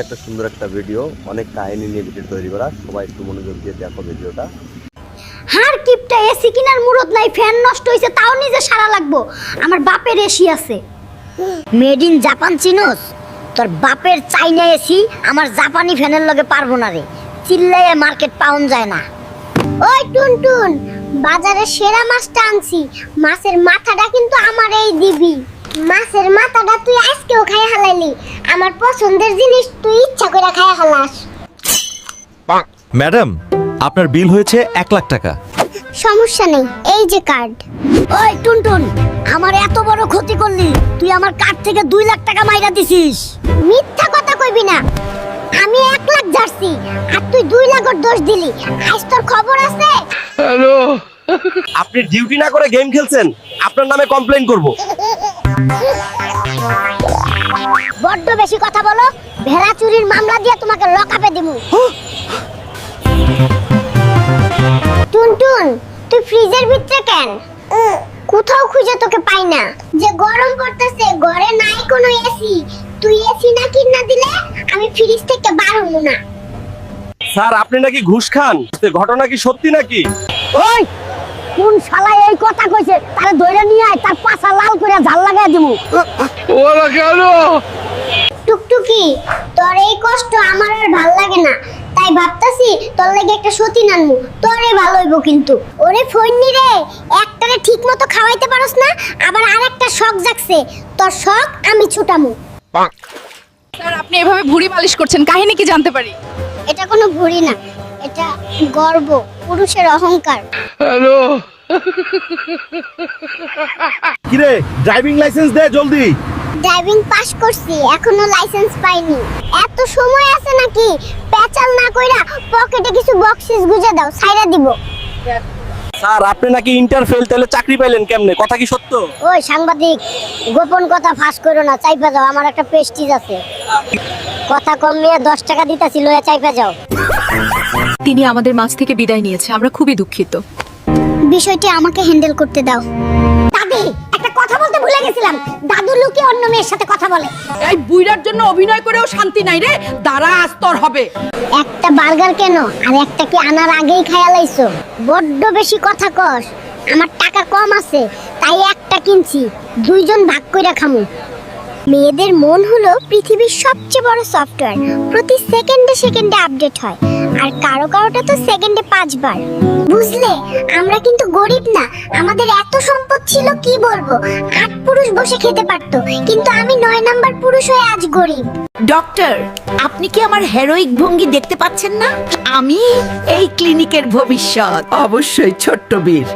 একটা সুন্দর একটা ভিডিও, অনেক কাহিনী নিয়ে ভিডিও তৈরি করা, সবাই একটু মনোযোগ দিয়ে দেখো ভিডিওটা। হার কিপটা এসি কিনার মুরত নাই, ফ্যান নষ্ট হইছে তাও নিজে সারা লাগবো। আমার বাপের এসি আছে, মেড ইন জাপান চিনোস। তোর বাপের চাইনা এসি আমার জাপানি ফ্যানের লগে পারবো না রে, চিল্লাইয়ে মার্কেট পাউন যায় না। ওই টুনটুন, বাজারে সেরা মাছটা আনছি, মাছের মাথাটা কিন্তু আমারই দিবি। মাছের মাথাটা তুই আজকেও খাইয়া হালাইলি, আমার পছন্দের জিনিস তুই ইচ্ছা করে খাইয়া হালাস। ম্যাডাম, আপনার বিল হয়েছে 1 লাখ টাকা। সমস্যা নেই, এই যে কার্ড। ওই টুনটুন, আমার এত বড় ক্ষতি করলি, তুই আমার কার্ড থেকে 2 লাখ টাকা মাইরা দিছিস। মিথ্যা কথা কইবি না, আমি 1 লাখ জারছি আর তুই 2 লাখের দোষ দিলি। আজ তোর খবর আছে। আপনি ডিউটি না করে গেম খেলছেন, আপনার নামে কমপ্লেইন করব। বড্ড বেশি কথা বলো, ভেড়া চুরির মামলা দিয়ে তোমাকে লকআপে দিমু। টুনটুন, তুই ফ্রিজের ভিতরে কেন? কোথাও খুঁজে তোকে পাই না। যে গরম পড়তেছে, ঘরে নাই কোনো এসি, তুই এসি না কিনা দিলে আমি ফ্রিজ থেকে বার হবো না। স্যার, আপনি নাকি ঘুষ খান, ঘটনা কি সত্যি নাকি? ওই কোন শালা এই কথা কইছে, তারে ধরে নিয়ে আয়, তার পাছা লাল করে ঝাল লাগাই দিমু। ওরা কেন? টুকটুকি, তোর এই কষ্ট আমার আর ভাল লাগে না, তাই ভাবতাছি তোর লাগি একটা সতীন আনমু, তোরে ভালো হইব। কিন্তু ওরে ফইন্নি রে, একটারে ঠিক মতো খাওয়াইতে পারস না, আবার আরেকটা শখ জাগছে, তোর শখ আমি ছুটামু। স্যার, আপনি এভাবে ভুঁড়ি মালিশ করছেন, কাহিনী কি জানতে পারি? এটা কোনো ভুঁড়ি না, এটা গর্ব, পুরুষের অহংকার। কিরে, ড্রাইভিং লাইসেন্স দে জলদি। ড্রাইভিং পাস করছি, এখনো লাইসেন্স পাইনি। এত সময় আছে নাকি? পেচাল না কইরা পকেটে কিছু বক্সিস গুজে দাও, ছাইরা দিব। স্যার, আপনি নাকি ইন্টার ফেল, তাহলে চাকরি পাইলেন কেমনে? কথা কি সত্য? ওই সাংবাদিক, গোপন কথা ফাঁস করো না, চাইপা যাও, আমার একটা প্রেস্টিজ আছে। কথা কম নিয়ে 10 টাকা দিতাছি, লয়ে চাইপা যাও। তিনি আমাদের মাঝ থেকে বিদায় নিয়েছে, আমরা খুবই দুঃখিত। বিষয়টি আমাকে হ্যান্ডেল করতে দাও। দাদি, একটা কথা বলতে ভুলে গেছিলাম, দাদু লুকি অন্য মেয়ের সাথে কথা বলে। এই বুইড়ার জন্য অভিনয় করেও শান্তি নাই রে, দাঁড়া আস্তর হবে। একটা বার্গার কেন, আর একটা কি আনার আগেই খাইয়া লাইছো? বড্ড বেশি কথা কস। আমার টাকা কম আছে, তাই একটা কিনছি, 2 জন ভাগ কইরা খামু। মেয়েদের মন হলো পৃথিবীর সবচেয়ে বড় সফটওয়্যার, প্রতি সেকেন্ডে সেকেন্ডে আপডেট হয়, আর কারো কারোটা তো সেকেন্ডে 5 বার। বুঝলে, আমরা কিন্তু গরিব না, আমাদের এত সম্পদ ছিল কি বলবো, 8 পুরুষ বসে খেতে পারতো, কিন্তু আমি 9 নাম্বার পুরুষ হয়ে আজ গরিব। ডক্টর, আপনি কি আমার হেরোইক ভঙ্গি দেখতে পাচ্ছেন না? আমি এই ক্লিনিকের ভবিষ্যৎ। অবশ্যই ছোট্ট বীর।